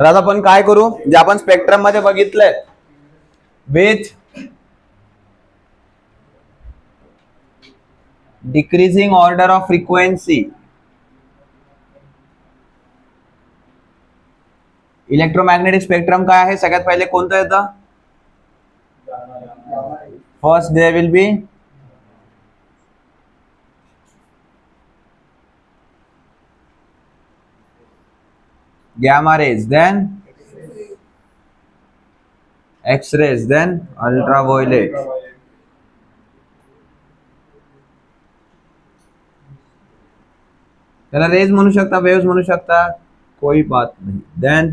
तर आता आपण काय करू, जे आपण स्पेक्ट्रम मध्ये बघितलंय with decreasing order of frequency, electromagnetic spectrum काय आहे, सगळ्यात पहिले कोणतं येतं, first there will be gamma rays, then x-rays, then ultraviolet. त्याला रेज म्हणू शकता, वेव्स म्हणू शकता, कोई बात नहीं. then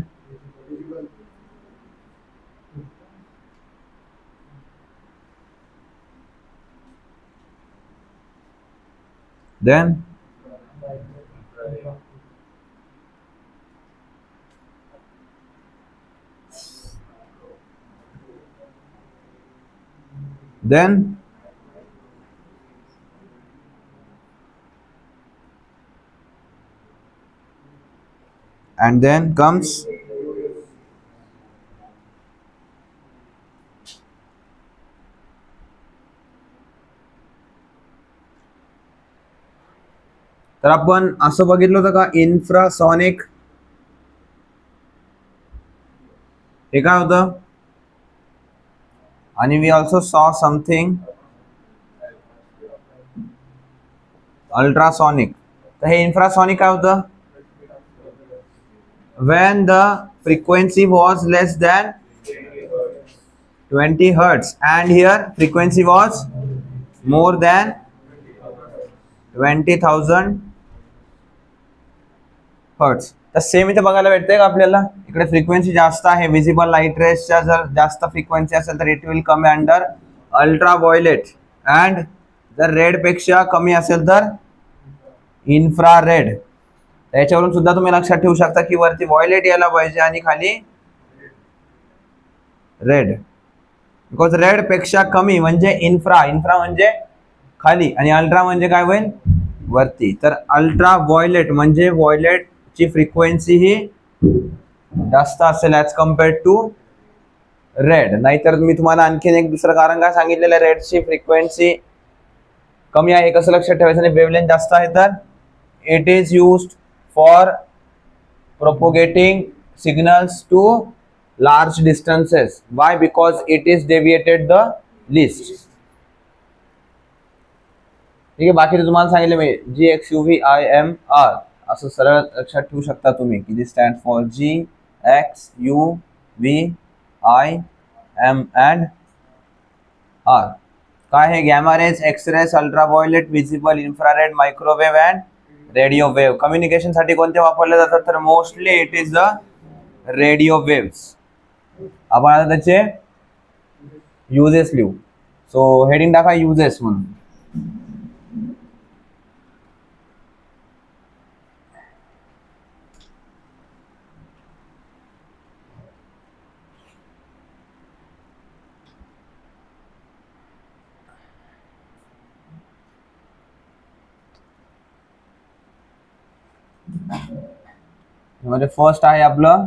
and then comes तर आपण असं बघितलं होतं का इन्फ्रासॉनिक, हे काय होतं, आणि we also saw something ultrasonic. तर हे इन्फ्रासॉनिक काय होतं, when the frequency was less than 20 hertz and here frequency was more than 20,000 hertz. तर सेम इथे बघायला भेटते का आपल्याला, इकडे फ्रिक्वेन्सी जास्त आहे, विजिबल लाईट रेसच्या जर जास्त फ्रिक्वेन्सी असेल तर it will come under ultraviolet, and जर रेड पेक्षा कमी असेल तर इन्फ्रारेड. त्याच्यावरून सुद्धा तुम्ही लक्षात ठेवू शकता की वरती व्हायोलेट यायला पाहिजे आणि खाली रेड, बिकॉज रेड पेक्षा कमी म्हणजे इन्फ्रा, इन्फ्रा म्हणजे खाली आणि अल्ट्रा म्हणजे काय होईल, वरती. तर अल्ट्रा व्हायोलेट म्हणजे व्हायोलेट ची फ्रिक्वेन्सी ही जास्त असेल ॲज कम्पेअर्ड टू रेड. नाहीतर मी तुम्हाला आणखीन एक दुसरं कारण काय सांगितलेलं, रेडची फ्रिक्वेन्सी कमी आहे, कसं लक्षात ठेवायचं, आणि वेवलेंथ जास्त आहे तर it is used for propagating signals to large distances. Why? Because it is deviated the least. ठीक आहे, बाकी तुम्हाला सांगितलं मी GXUVIMR असं सरळ लक्षात ठेवू शकता तुम्ही की this stand for GXUVIM and R. काय आहे, gamma rays, x rays, ultraviolet, visible, infrared, microwave and radio wave. Communication साठी कोणते वापरले जातात, तर mostly it is the radio waves. आपण आता त्याचे युजेस लिहू. सो हेडिंग टाका युजेस म्हणून. म्हणजे फर्स्ट आहे आपलं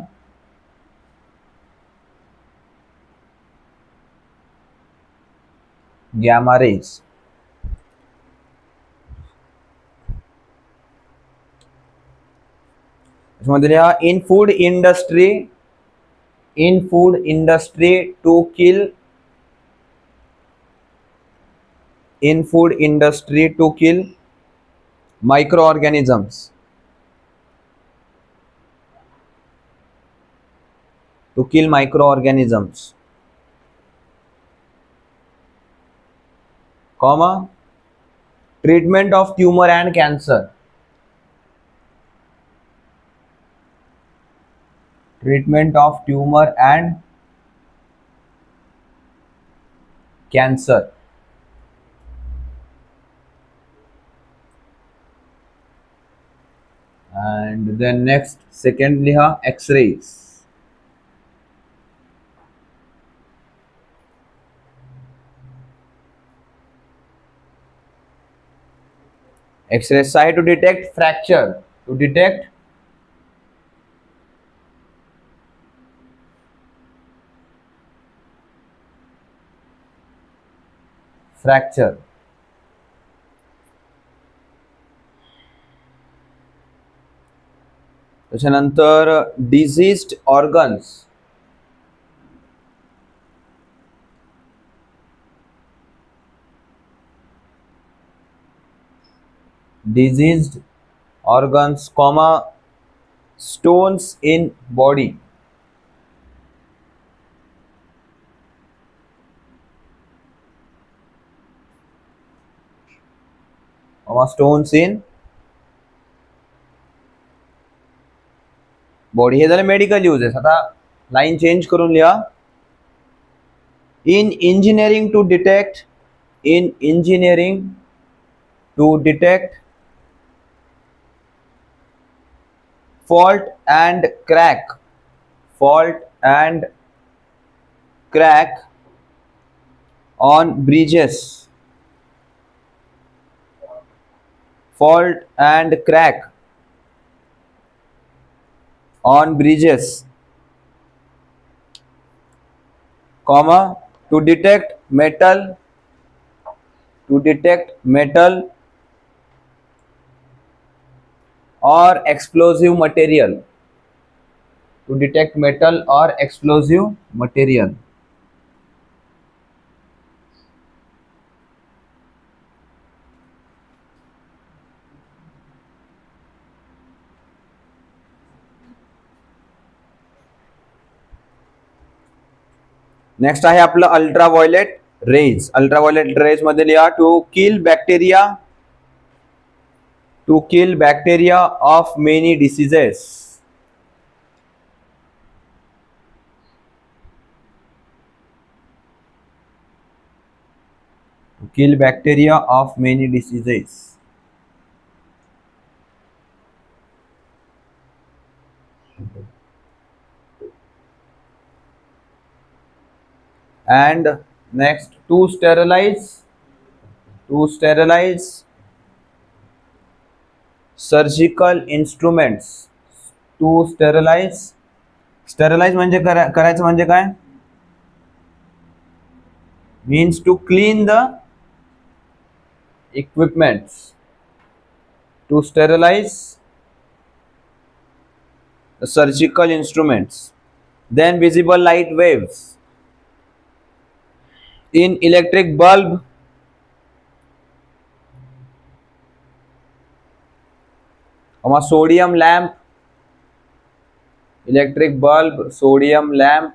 गॅमा रेज. त्याच्यामध्ये लिहा in food industry to kill microorganisms. To kill microorganisms, comma, treatment of tumor and cancer. Treatment of tumor and cancer. And then next, second liha X-rays. X-ray side to detect fracture, to detect fracture. त्याच्यानंतर diseased organs. Diseased organs comma stones in body. Stones in body. हे झाले medical uses. आता line change करून लिहा. In engineering to detect, in engineering to detect fault and crack, fault and crack on bridges, fault and crack on bridges, comma to detect metal, to detect metal or explosive material, to detect metal or explosive material. Next आहे आपलं ultraviolet rays. Ultraviolet rays मध्ये लिहा to kill bacteria, to kill bacteria of many diseases, to kill bacteria of many diseases. And next, to sterilize, to sterilize surgical instruments, to sterilize. Sterilize म्हणजे करायचं म्हणजे काय, means to clean the equipments, to sterilize the surgical instruments. Then visible light waves in electric bulb, sodium lamp, electric bulb, sodium lamp.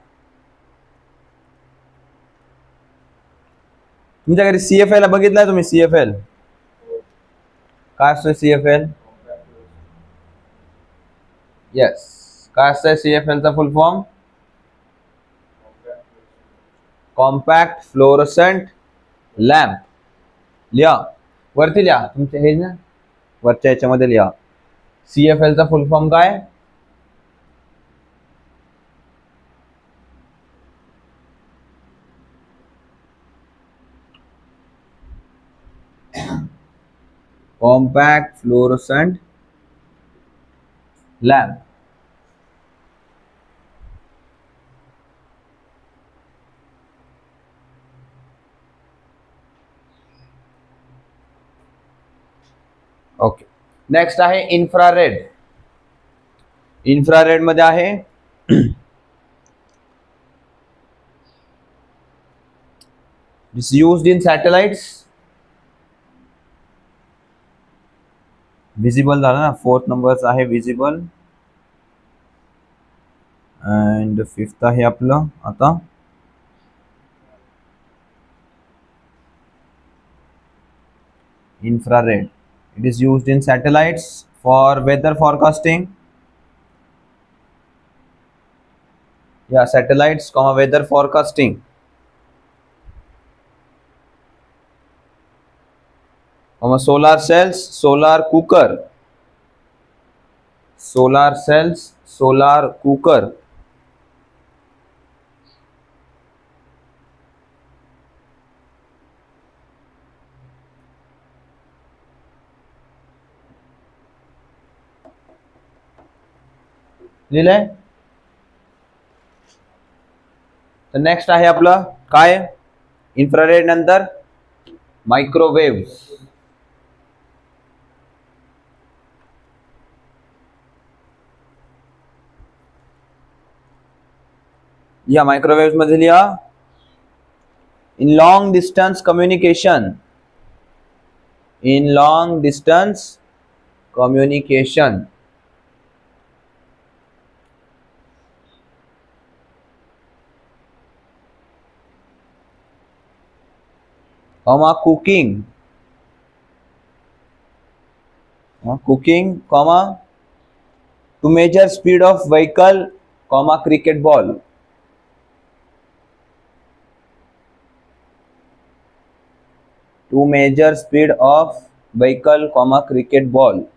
तुमच्या घरी CFL बघितलाय तुम्ही? CFL काय असतं? CFL, येस, काय असतं CFL चा full form? Compact fluorescent lamp. लिहा वरती, लिहा तुमच्या हे ना वरच्या याच्यामध्ये लिहा. CFL चा फुल फॉर्म काय? Compact fluorescent lamp. Okay. Next आहे इन्फ्रारेड. इन्फ्रारेड मध्ये आहे it's used in satellites. Visible झालं ना, 4th नंबरचा आहे विजिबल. अँड 5th आहे आपलं आता infrared. It is used in satellites for weather forecasting. Yeah, satellites, weather forecasting. Solar cells, solar cooker. Solar cells, solar cooker. लिहिलंय. तर नेक्स्ट आहे आपलं काय, इन्फ्रारेड नंतर मायक्रोवेव्स. या मायक्रोवेव्स मध्ये लिहा in long distance communication. In long distance communication. comma cooking, cooking, comma to measure speed of vehicle, comma cricket ball. To measure speed of vehicle, comma cricket ball.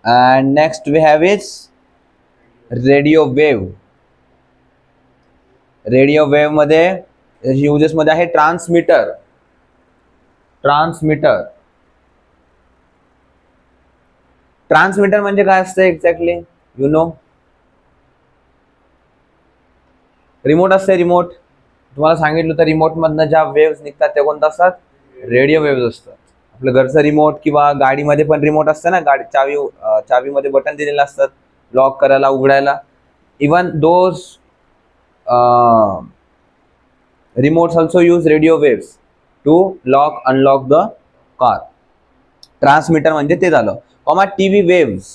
And next we have is radio wave. Radio wave मध्ये uses मध्ये आहे transmitter. Transmitter. Transmitter म्हणजे काय असतं exactly? You know. Remote असते. Remote तुम्हाला सांगितलं तर रिमोट मधनं ज्या वेव्स निघतात त्या कोणत्या असतात? रेडिओ वेव्स असतात. आपलं घरचं रिमोट किंवा गाडीमध्ये पण रिमोट असतं ना, गाडी चावीमध्ये बटन दिलेलं असतात लॉक करायला उघडायला. Even those remotes also use radio waves to lock unlock the car. Transmitter म्हणजे ते झालं. Comma TV waves.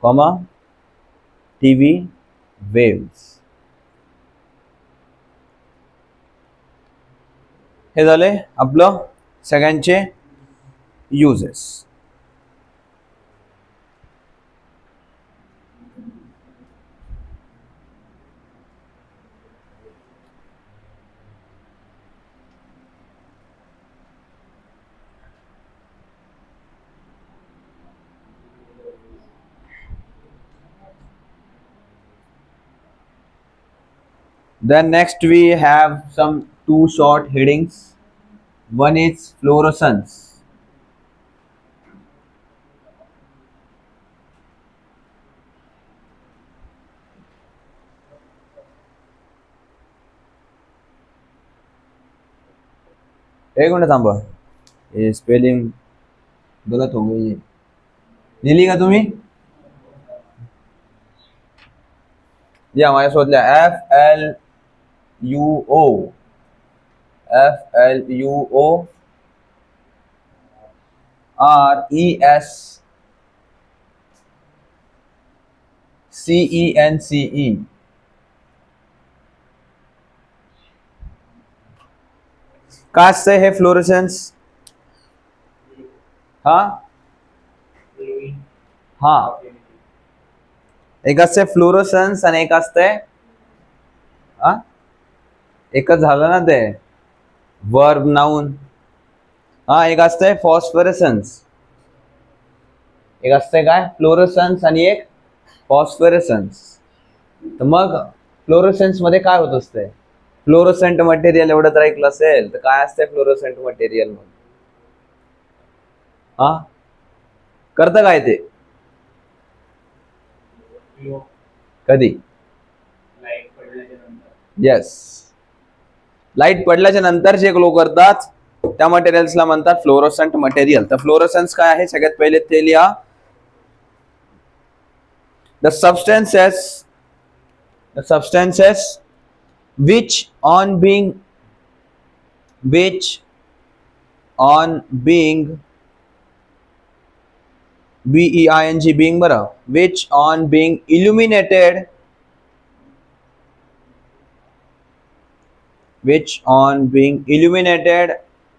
Comma TV waves. हे झाले आपलं सगळ्यांचे uses. Then next we have some two short headings. One is fluorescence. एक minute थांबा, ये स्पेलिंग गलत हो गई. लिहिली का तुम्ही? या माझ्यासोबत लिहा FLUO. FLUO RESCENCE. काय असतं हे फ्लोरोसेन्स? हा हा एक असते फ्लोरोसेन्स आणि एक असते एकच झालं ना ते वर्ब नाउन. हा एक असते फॉस्फोरेसन्स. एक असते काय? फ्लोरोसेन्स आणि एक फॉस्फोरेसन्स. तर मग फ्लोरोसेन्स मध्ये काय होत असते? फ्लोरोसेंट मटेरियल एवढं तर ऐकलं असेल. तर काय असते फ्लोरोसेंट मटेरियल मध्ये? हा करतं काय ते? कधी? येस, लाईट पडल्याच्या नंतर जे ग्लो करतात त्या मटेरियल्सला म्हणतात फ्लोरोसेंट मटेरियल. तर फ्लोरोसेन्स काय आहे सगळ्यात पहिले ते लिहा. The substances which on being BEING being बरं, which on being illuminated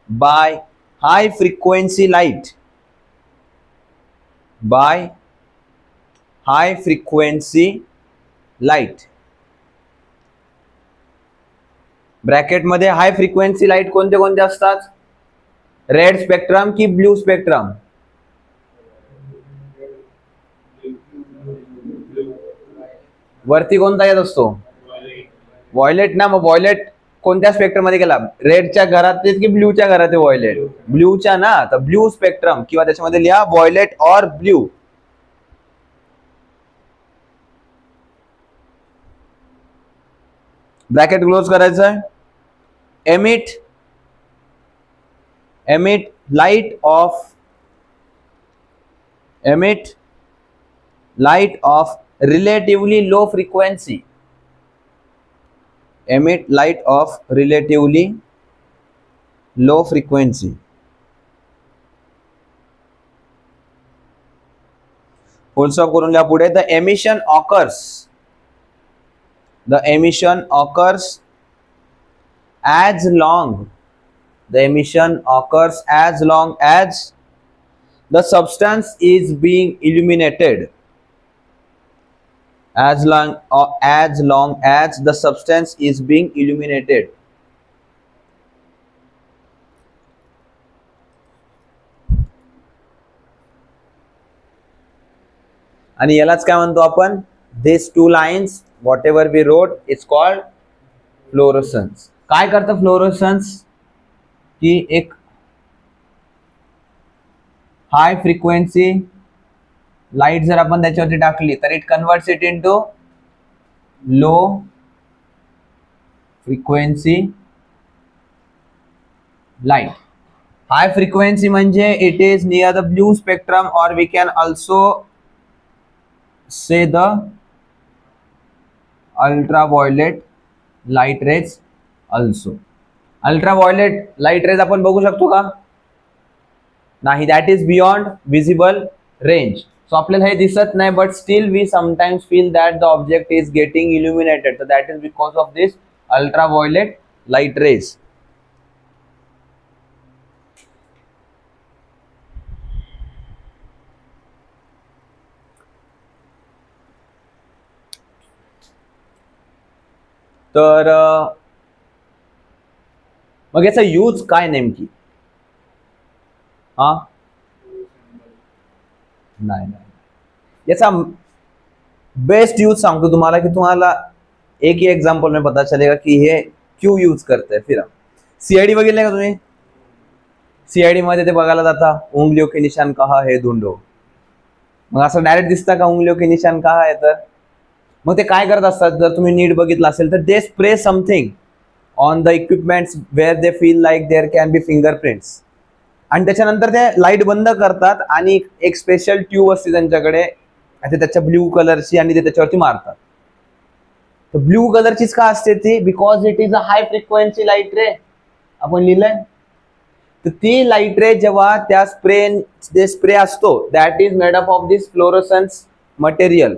by high frequency light, bracket मध्ये हाय फ्रिक्वेन्सी लाईट कोणते कोणते असतात? रेड स्पेक्ट्रम की ब्ल्यू स्पेक्ट्रम? वरती कोणता येत असतो? व्हायलेट ना. मग व्हायलेट कोणत्या स्पेक्ट्रम मध्ये गेला? रेडच्या घरात की ब्ल्यूच्या घरात आहे व्हायलेट? ब्ल्यूच्या ना. तर ब्ल्यू स्पेक्ट्रम किंवा त्याच्यामध्ये लिहा व्हायलेट और ब्ल्यू. ब्रॅकेट क्लोज करायचं आहे. emit light of relatively low frequency. Emit light of relatively low frequency. Full stop करून लिहा पुढे. The emission occurs as long as the substance is being illuminated. As long as the substance is being illuminated. आणि यालाच काय म्हणतो आपण? These two lines whatever we wrote is called fluorescence. काय करतं फ्लोरोसन्स? की एक हाय फ्रिक्वेन्सी लाईट जर आपण त्याच्यावरती टाकली तर it converts it into low frequency light. High frequency म्हणजे it is near the blue spectrum और we can also say the ultraviolet light rays also. Ultraviolet light rays आपण बघू शकतो का? नाही, that is beyond visible range. So आपल्याला हे दिसत नाही, but still we sometimes feel that the object is getting illuminated. तर that is because of this ultraviolet light rays. तर मग याचा यूज काय नेमकी? हा नाही, याचा बेस्ट यूज सांगतो तुम्हाला की तुम्हाला एक ही एग्जांपल में पता चलेगा कि हे क्यों यूज करते हैं. फिर सीआयडी बघितले का तुम्ही? सीआयडी मध्ये ते बघायला जाता उंगलियों के निशान कहा है ढूंढो. मग असं डायरेक्ट दिसतं का उंगलियों के निशान कहा है? तर मग ते काय करत असतात जर तुम्ही नीट बघितलं असेल तर they spray something on the equipments where they feel like there can be fingerprints. आणि त्याच्यानंतर ते लाईट बंद करतात आणि एक स्पेशल ट्यूब असते त्यांच्याकडे त्याच्या ब्ल्यू कलरची आणि ते त्याच्यावरती मारतात. तर ब्ल्यू कलरचीच का असते ती? Because it is a high frequency light रे. आपण लिहिलंय. तर ती लाईट रे जेव्हा त्या स्प्रे असतो that is made up of this fluorescence material.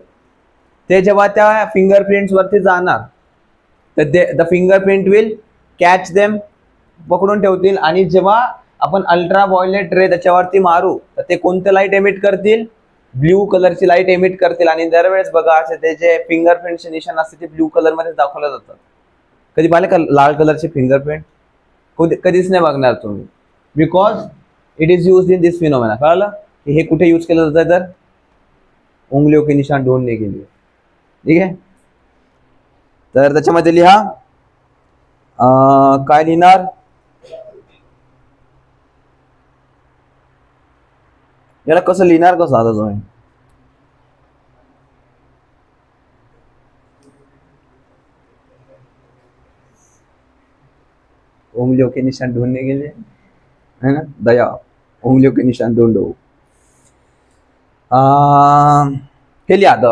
ते जेव्हा त्या फिंगरप्रिंट्स वरती जाणार तर the fingerprint will catch them, पकडून ठेवतील. आणि जेव्हा आपण अल्ट्राव्हायोलेट रे त्याच्यावरती मारू तर ते कोणते लाईट एमिट करतील? ब्ल्यू कलरची लाईट एमिट करतील. आणि दरवेळेस बघा असे ते जे फिंगरप्रिंटचे निशाण असते ते ब्ल्यू कलर मध्ये दाखवले जातात. कधी पाहिले का लाल कलरचे फिंगरप्रिंट? कधीच नाही बघणार तुम्ही. Because it is use in this phenomena. कळलं की हे कुठे यूज केलं जातं? तर उंगलियों के निशान ढूंढने के लिए. ठीक आहे. तर त्याच्यामध्ये लिहा काय लिहिणार? याला कसं लिहिणार कसं आता तुम्ही? उंगलियों के निशान ढूंढने के लिए है ना दया, उंगलियों के निशान ढूंढो. हे लिहा द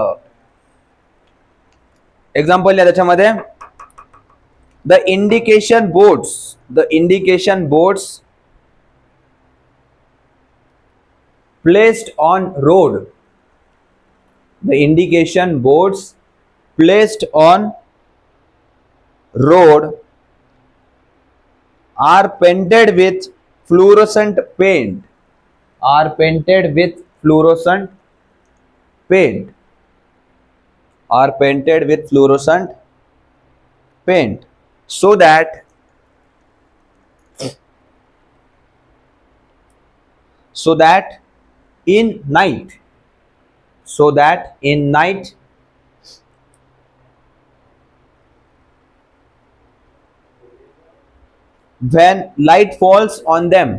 एक्झाम्पल लिहा त्याच्यामध्ये. The indication boards placed on road. The indication boards placed on road are painted with fluorescent paint. So that in night when light falls on them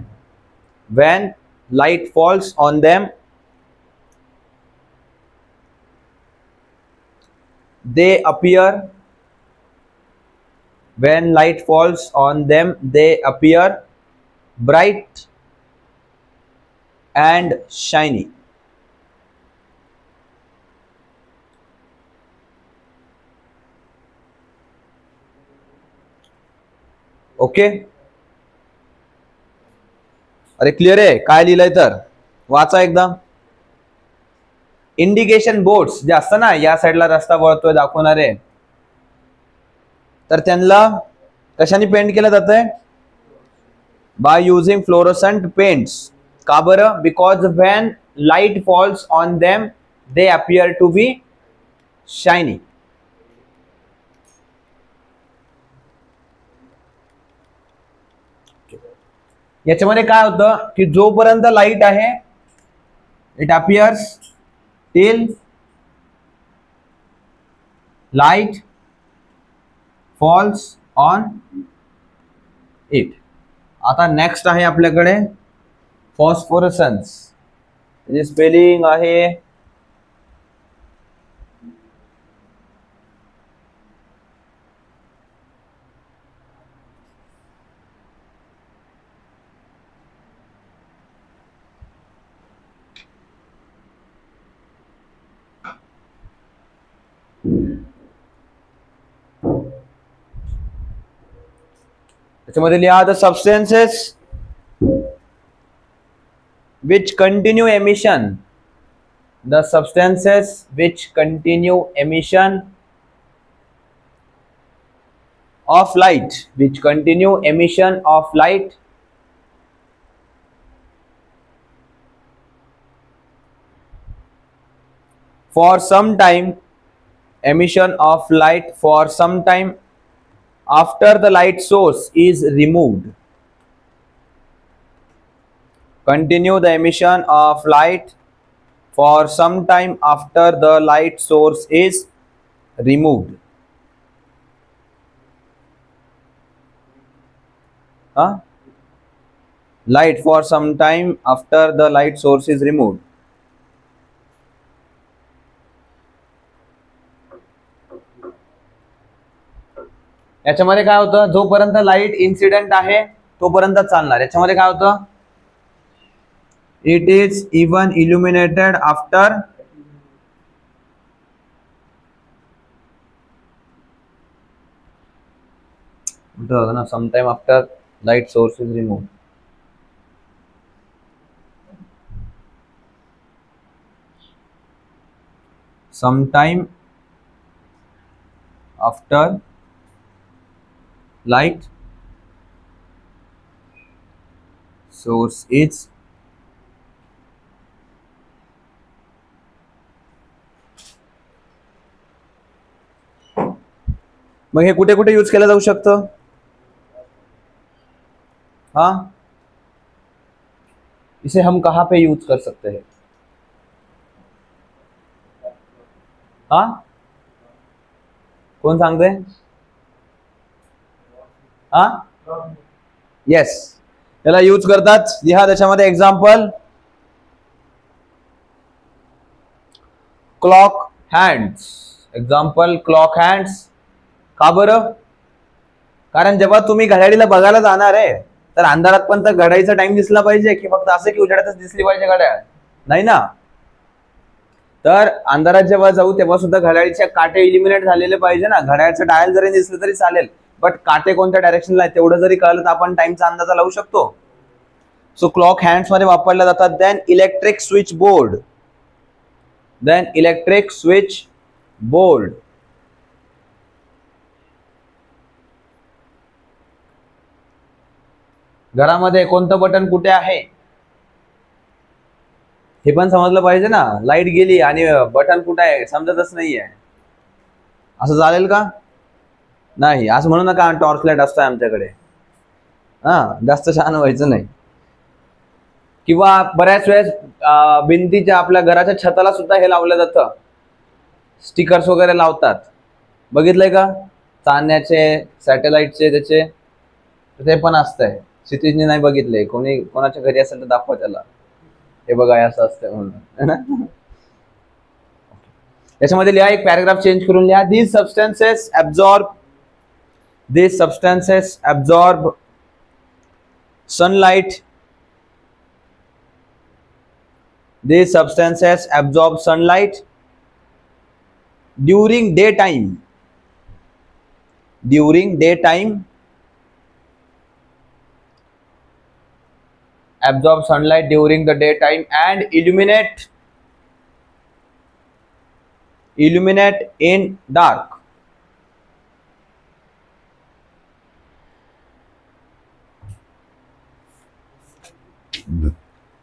they appear when light falls on them they appear bright and shiny. Okay, अरे clear आहे काय लिहिलंय तर वाचा एकदा. Indication boards जे असतं ना, या साईडला रस्ता वळतोय दाखवणारे, तर त्यांना कशाने पेंट केलं जातंय? By using fluorescent paints. का बरं? Because when light falls on them they appear to be shiny. याच्यामध्ये काय होतं की जोपर्यंत लाईट आहे it appears till light falls on it. आता नेक्स्ट आहे आपल्याकडे फॉस्फोरसन्स. जे स्पेलिंग आहे त्याच्यामध्ये लिहा the substances which continue emission. The substances which continue emission of light, which continue emission of light for some time, emission of light for some time after the light source is removed. Continue the emission of light for some time after the light source is removed. Light for some time after the light source is removed. याच्यामध्ये काय होतं, जोपर्यंत light incident आहे तोपर्यंत चालणार. याच्यामध्ये काय होतं, it is even illuminated after ना sometime after light source is removed. sometime after light source is मग हे कुठे कुठे यूज केलं जाऊ शकतं? इसे हम कहाँ पे यूज कर सकते हैं? कौन सांगते? येस, याला यूज करतात. लिहा त्याच्यामध्ये example, clock hands. Example clock hands. का बरं? कारण जेव्हा तुम्ही घड्याळीला बघायला जाणार आहे तर अंधारात पण तर घड्याळीचा टाइम दिसला पाहिजे, की फक्त असं की उजेडातच दिसली पाहिजे घड्याळ? नाही ना. तर अंधारात जेव्हा जाऊ तेव्हा सुद्धा घड्याळीचे काटे इलिमिनेट झालेले पाहिजे ना. घड्याळचं डायल जरी दिसलं तरी चालेल, बट काटे कोणत्या डायरेक्शनला आहे तेवढं जरी कळलं तर आपण टाइमचा अंदाजा लावू शकतो. सो क्लॉक हँड्स मध्ये वापरल्या जातात. Then electric switch board. Then electric switch board. घरामध्ये कोणतं बटन कुठे आहे हे पण समजलं पाहिजे ना. लाईट गेली आणि बटन कुठे आहे समजतच नाहीये, असं चालेल का? नाही. असं म्हणू नका टॉर्च लाईट असतोय आमच्याकडे. जास्त छान व्हायचं नाही. किंवा बऱ्याच वेळेस भिंतीच्या आपल्या घराच्या छताला सुद्धा हे लावलं जातं, स्टिकर्स वगैरे लावतात. बघितलंय का? चांदण्याचे, सॅटेलाइटचे त्याचे ते पण असतंय. क्षितिजने नाही बघितले. कोणी कोणाच्या घरी असेल तर दाखवा त्याला, हे बघा असं असतं म्हणून. याच्यामध्ये लिहा, एक पॅराग्राफ चेंज करून लिहा. These substances absorb These substances absorb sunlight. These substances absorb sunlight during daytime. During daytime, absorb sunlight during the daytime and illuminate in dark.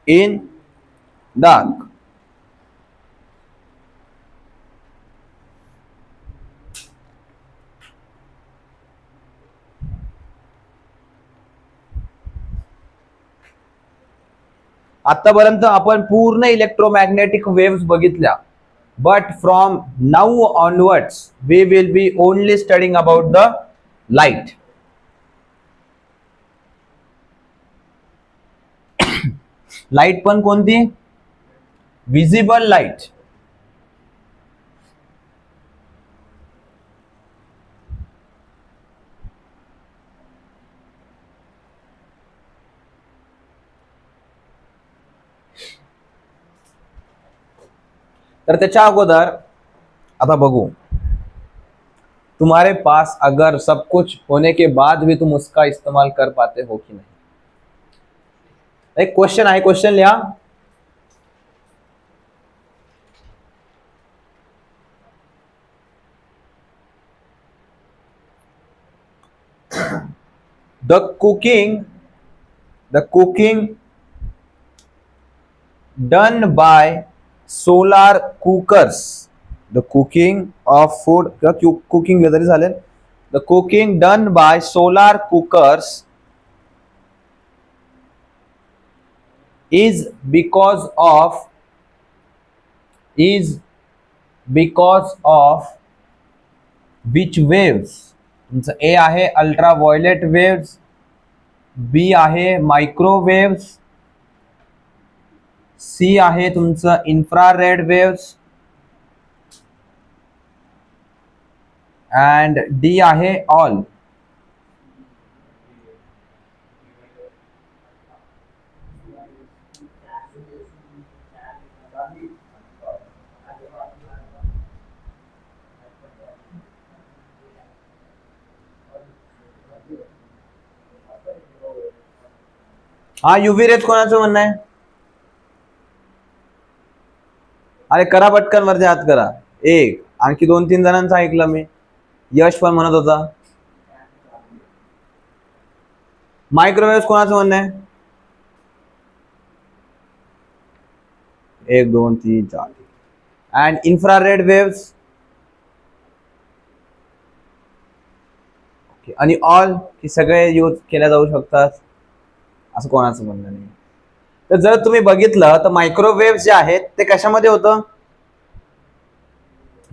In dark. आतापर्यंत आपण पूर्ण इलेक्ट्रोमॅग्नेटिक वेव्स बघितल्या, but from now onwards we will be only studying about the light. Light पण कोणती? Visible light. तर त्याच्या अगोदर आता बघू, तुम्हारे पास अगर सब कुछ होने के बाद भी तुम उसका इस्तेमाल कर पाते हो कि नहीं. एक क्वेश्चन आहे, क्वेश्चन लिहा. The cooking done by solar cookers. The cooking of food, cooking जरी झाले, the cooking done by solar cookers is because of which waves. तुमचं ए आहे अल्ट्राव्हायोलेट वेव्स, बी आहे मायक्रोवेव्स, सी आहे तुमचं इन्फ्रारेड वेव्स अँड डी आहे all. हा UV raise कोणाचं म्हणणं आहे? अरे करा पटकन, वरती हात करा. एक आणखी 2-3 जणांचं ऐकलं मी. यश पण म्हणत होता. मायक्रोवेव्ह कोणाचं म्हणणं आहे? 1 2 3 4. अँड इन्फ्रारेड वेव्स आणि ऑल, की सगळे यूज केल्या जाऊ शकतात, असं कोणाचं म्हणणं नाही. तर जर तुम्ही बघितलं तर मायक्रोवेव्ह जे आहेत ते कशामध्ये होतं?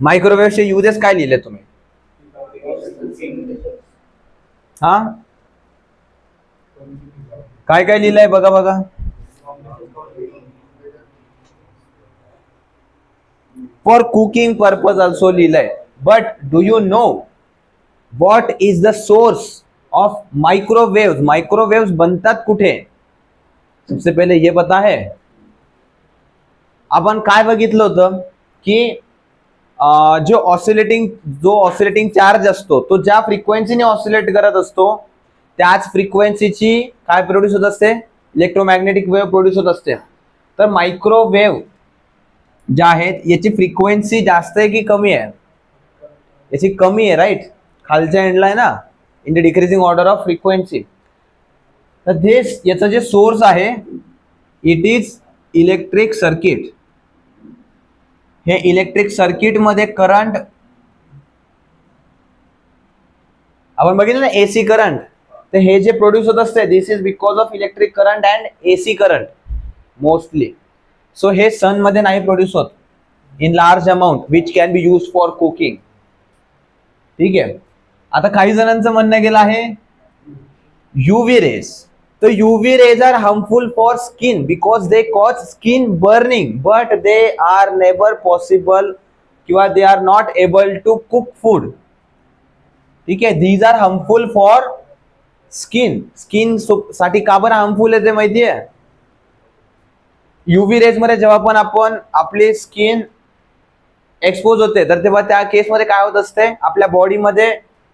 मायक्रोवेव्हचे युजेस काय लिहिले तुम्ही? हा काय काय लिहिलंय बघा बघा. फॉर कुकिंग पर्पज ऑल्सो लिहिलंय. But do you know what is the source of microwaves? Microwaves बनतात कुठे? सबसे पहले ये पता है. आपण काय बघितलं होतं की जो ऑसिलेटिंग चार्ज असतो तो ज्या फ्रिक्वेन्सीने ऑसिलेट करत असतो त्याच फ्रिक्वेन्सीची काय प्रोड्यूस होत असते? इलेक्ट्रोमॅग्नेटिक वेव्ह प्रोड्यूस होत असते. तर मायक्रोवेव्ह ज्या आहेत याची फ्रिक्वेन्सी जास्त आहे की कमी आहे? याची कमी आहे, राईट. खालच्या एंडला आहे ना, in the decreasing order of frequency. तर याचं जे सोर्स आहे इट इज इलेक्ट्रिक सर्किट. हे इलेक्ट्रिक सर्किट मध्ये करंट आपण बघितलं ना, एसी करंट. तर हे जे प्रोड्यूस होत असते this is because of electric current and AC current mostly. So हे सन मध्ये नाही प्रोड्यूस होत in large amount which can be use for cooking. ठीक आहे. आता काही जणांचं म्हणणं गेलं आहे UV रेज. तर UV rays are harmful for skin because they cause skin burning, but they are never possible किंवा they are not able to cook food. ठीक आहे. These are harmful for skin. Skin साठी का बरं harmful आहे ते माहितीये? युव्ही रेज मध्ये जेव्हा पण आपण आपली स्किन एक्सपोज होते तर तेव्हा त्या केसमध्ये काय होत असते, आपल्या बॉडीमध्ये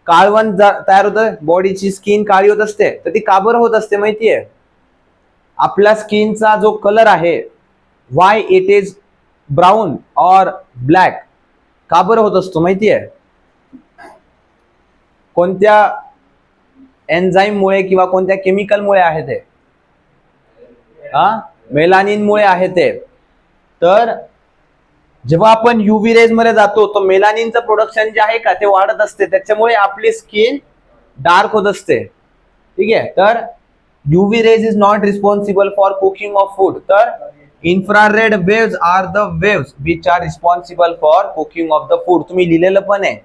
काळवण तयार होतं, बॉडीची स्किन काळी होत असते. तर ती का बरं होत असते माहितीये? आपल्या स्किनचा जो कलर आहे, वाय इट इज ब्राऊन और ब्लॅक, का बरं होत असतो माहितीये? कोणत्या एन्झाईम मुळे किंवा कोणत्या केमिकल मुळे आहे ते? मेलानिन मुळे आहे ते. तर जेव्हा आपण युव्ही रेज मध्ये जातो तो मेलानिनचं प्रोडक्शन जे आहे का ते वाढत असते, त्याच्यामुळे आपली स्किन डार्क होत असते. ठीक आहे. तर UV rays is not responsible for cooking of food. तर infrared waves are the waves which are responsible for cooking of the food. तुम्ही लिहिलेलं पण आहे.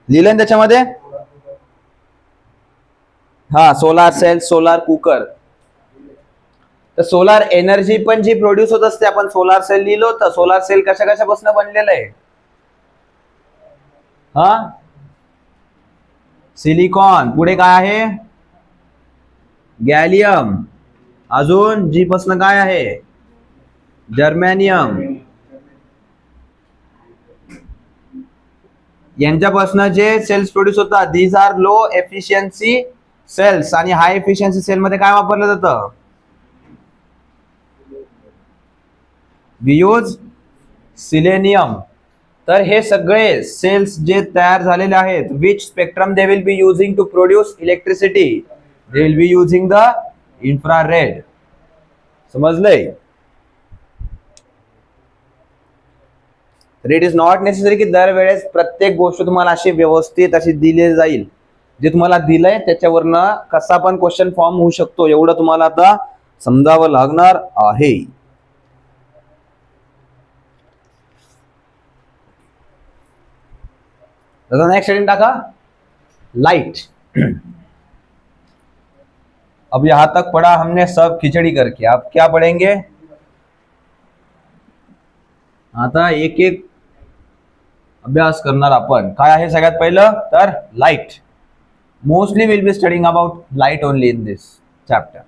लिहिलं त्याच्यामध्ये? हा, सोलार सेल, सोलार कुकर. तर सोलार एनर्जी पण जी प्रोड्यूस होत असते, आपण सोलार सेल लिहिलं होतं. सोलार सेल कशा कशापासून बनलेलं आहे? सिलिकॉन. पुढे काय आहे? गॅलियम. अजून जी पासून काय आहे? जर्मेनियम. यांच्यापासून जे सेल्स प्रोड्यूस होतात these are low efficiency cells. आणि हाय एफिशियन्सी सेल मध्ये काय वापरलं जातं? We use selenium. तर हे सगळे सेल्स जे तयार झालेले आहेत, which spectrum they will be using to produce electricity? They will be using the infrared. समजलंय? तर इट इज नॉट नेसेसरी की दरवेळेस प्रत्येक गोष्ट तुम्हाला अशी व्यवस्थित अशी दिली जाईल. जे तुम्हाला दिलंय त्याच्यावरनं कसा पण क्वेश्चन फॉर्म होऊ शकतो, एवढं तुम्हाला आता समजावं लागणार आहे. नेक्स्ट हेडिंग टाका, लाइट. अब यहां तक पढ़ा हमने सब खिचड़ी करके. अब क्या पढ़ेंगे? आता एक एक अभ्यास करणार आपण. काय आहे सगळ्यात पहिलं? तर light. Mostly will be studying about light only in this chapter.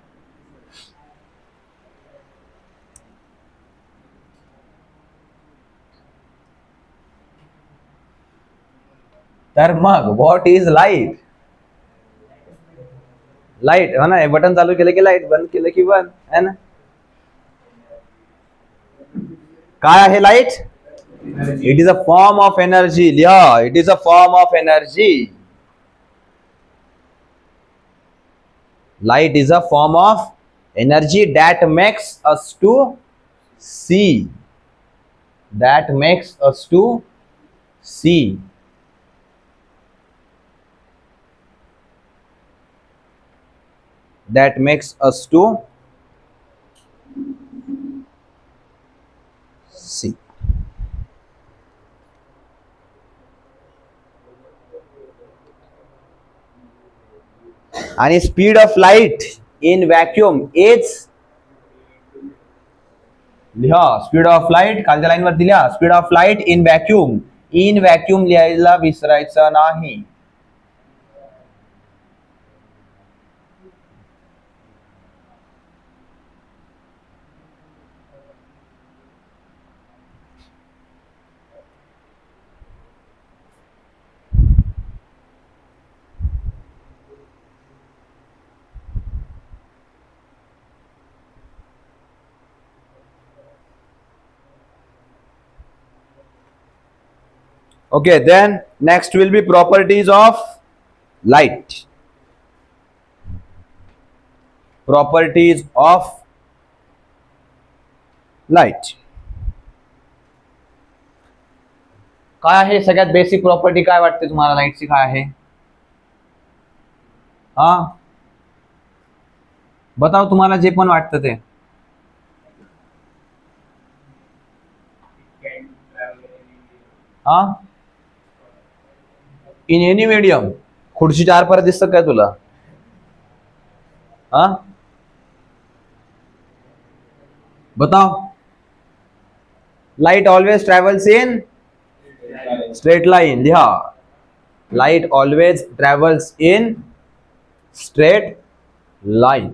तर मग व्हॉट इज लाइट? लाइट है ना, हे बटन चालू केलं की लाइट, बंद केलं की बंद, है ना. काय आहे light? It is a form of energy. लिहा, it is a form of energy. Light is a form of energy that makes us to see. That makes us to see. That makes us to see. आणि speed of light in vacuum is, लिहा speed of light खालच्या line वर दिल्या. Speed of light in vacuum. In vacuum लिहायला विसरायचं नाही. Okay, then next will be properties of light. Properties of light. काय आहे सगळ्यात basic property? काय वाटते तुम्हाला लाईटची काय आहे? बताओ, तुम्हाला जे पण वाटतं ते. In any medium. खुर्चीच्या आरपार दिसतं काय तुला? बताओ. Light always travels in straight line. लिहा, light always travels in straight line.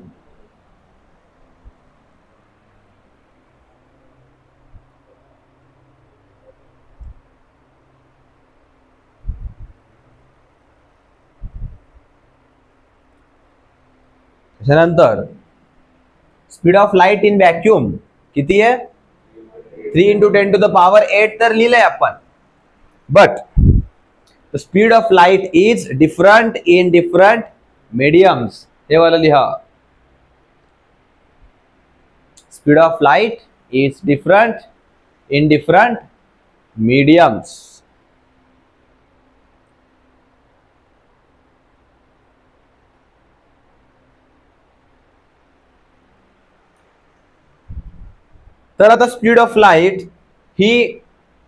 त्याच्यानंतर speed of light in vacuum किती आहे? 3 × 10⁸ तर लिहिलंय आपण. But the speed of light is different in different mediums. हे वाला लिहा, speed of light is different in different mediums. तर आता स्पीड ऑफ लाईट ही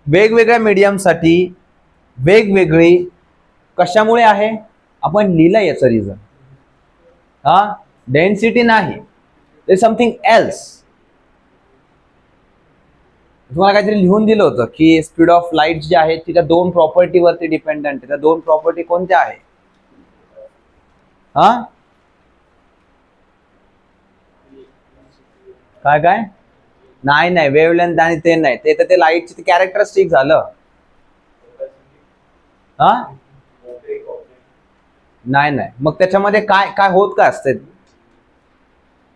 वेगवेगळ्या मीडियमसाठी वेगवेगळी कशामुळे आहे? आपण लिहिलंय याचं रिझन. हा, डेन्सिटी नाही, ते समथिंग एल्स. तुम्हाला काहीतरी लिहून दिलं होतं की स्पीड ऑफ लाईट जी आहे तिच्या 2 प्रॉपर्टीवरती डिपेंडंट आहे. त्या 2 प्रॉपर्टी कोणत्या आहे? हा, काय काय? नाही, वेव्हलेंथ आणि ते नाही, ते तर ते लाईटचे कॅरेक्टरिस्टिक झालं. हा, नाही, मग त्याच्यामध्ये काय काय होत का असते?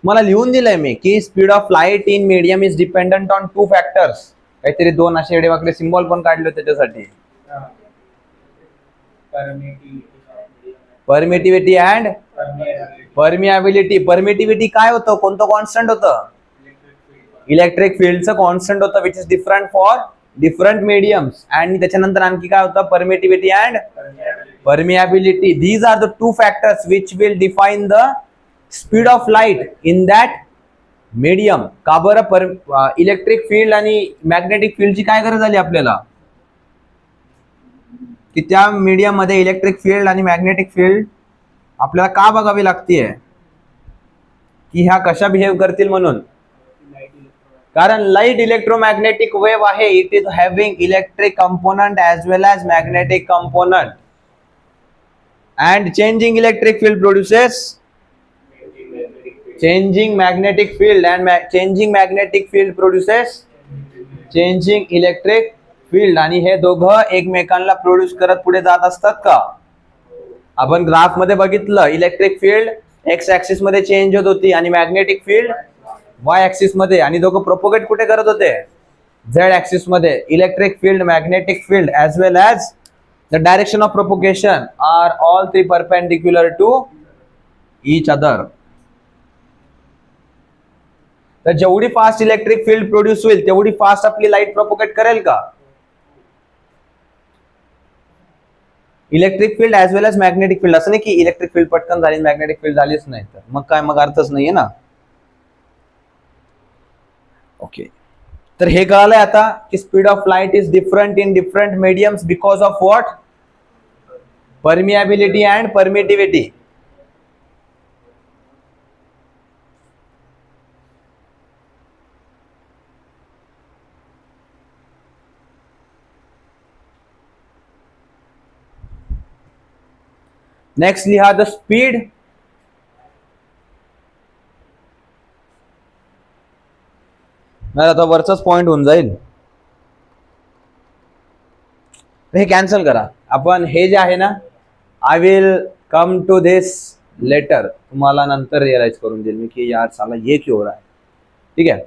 मला लिहून दिलंय मी की speed of light in medium is dependent on 2 factors. काहीतरी 2 असे एडेवाकडे सिम्बॉल पण काढले त्याच्यासाठी. Permittivity and permeability. परमिटिव्हिटी काय होतं? कोणतं कॉन्स्टंट होतं? इलेक्ट्रिक फील्डचं कॉन्स्टंट होतं which is different for different mediums. आणि त्याच्यानंतर आणखी काय होतं? Permittivity and permeability. These are the 2 factors which will define the speed of light in that medium. का बरं? इलेक्ट्रिक फील्ड आणि मॅग्नेटिक फील्डची काय गरज झाली आपल्याला? की त्या मीडियम मध्ये इलेक्ट्रिक फील्ड आणि मॅग्नेटिक फील्ड आपल्याला का बघावी लागतीये? की ह्या कशा बिहेव करतील म्हणून. कारण लाईट इलेक्ट्रोमॅग्नेटिक वेव्ह आहे. It is having electric component as well as magnetic component. And changing electric field produces changing magnetic field and changing magnetic field produces changing electric field. आणि हे दोघं एकमेकांना प्रोड्यूस करत पुढे जात असतात का? आपण ग्राफ मध्ये बघितलं, इलेक्ट्रिक फील्ड एक्स ऍक्सिस मध्ये चेंज होत होती आणि मॅग्नेटिक फील्ड वाय ऍक्सिस मध्ये. आणि दोघं प्रोपोगेट कुठे करत होते? झेड ऍक्सिस मध्ये. Electric field, magnetic field as well as the direction of propagation are all 3 perpendicular to each other. तर जेवढी फास्ट इलेक्ट्रिक फील्ड प्रोड्यूस होईल तेवढी फास्ट आपली लाईट प्रोपोगेट करेल का? Electric field as well as magnetic field. असं नाही की इलेक्ट्रिक फील्ड पटकन झाली मॅग्नेटिक फील्ड झालीच नाही, तर मग काय, मग अर्थच नाहीये ना. ओके, तर हे कळालंय आता की speed of light is different in different mediums because of what? Permeability and permittivity. Next लिहा द स्पीड आता वरचाच पॉइंट होऊन जाईल. हे कॅन्सल करा. आपण हे जे आहे ना, I will come to this later. तुम्हाला नंतर रिअलाइज करून देईल मी की यार साला ये क्यों हो रहा है. ठीक है,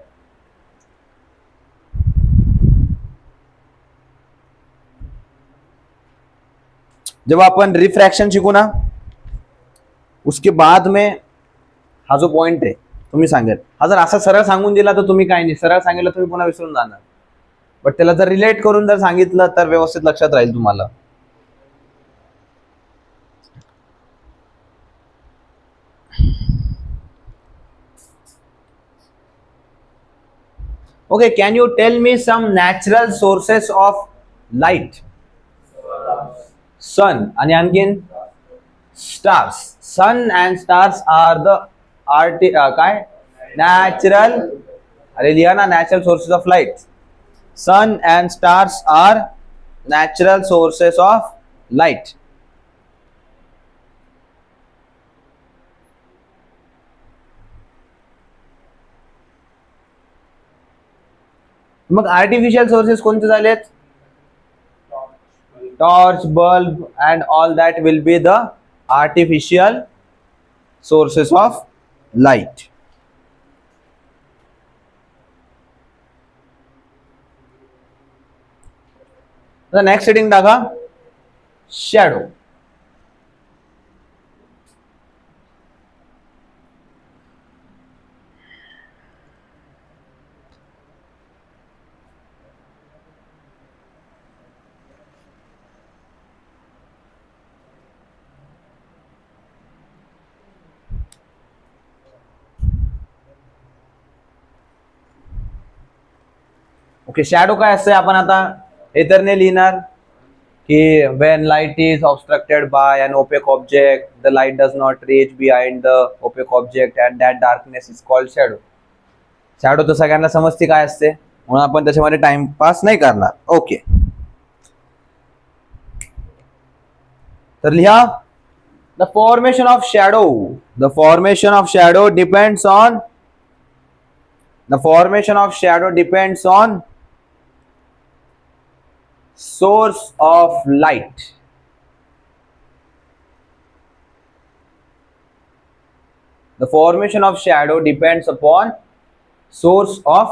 जब अपन रिफ्रैक्शन शिकू ना उसके बाद में हा जो पॉइंट आहे तुम्ही सांगेल. हा जर असा सरळ सांगून दिला तर तुम्ही काय नाही, सरळ सांगितलं तुम्ही पुन्हा विसरून जाणार. बट त्याला जर रिलेट करून जर सांगितलं तर व्यवस्थित लक्षात राहील तुम्हाला. Okay, can you tell me some natural sources of light? Sun आणि आणखीन stars. Sun and stars are the काय नॅचरल, अरे लिहा ना, natural sources of light. sun and stars are natural sources of light. मग आर्टिफिशियल सोर्सेस कोणते झालेत? Torch, bulb and all that will be the artificial sources of light. The next heading टाका shadow. Okay, shadow काय असते आपण आता इतरने लिहिणार की when light is obstructed by an opaque object, the light does not reach behind the opaque object and that darkness is called shadow. Shadow तर सगळ्यांना समजते काय असते, म्हणून आपण त्याच्यामध्ये टाइमपास नाही करणार. ओके, तर लिहा the formation of shadow. The formation of shadow depends on source of light. The formation of shadow depends upon source of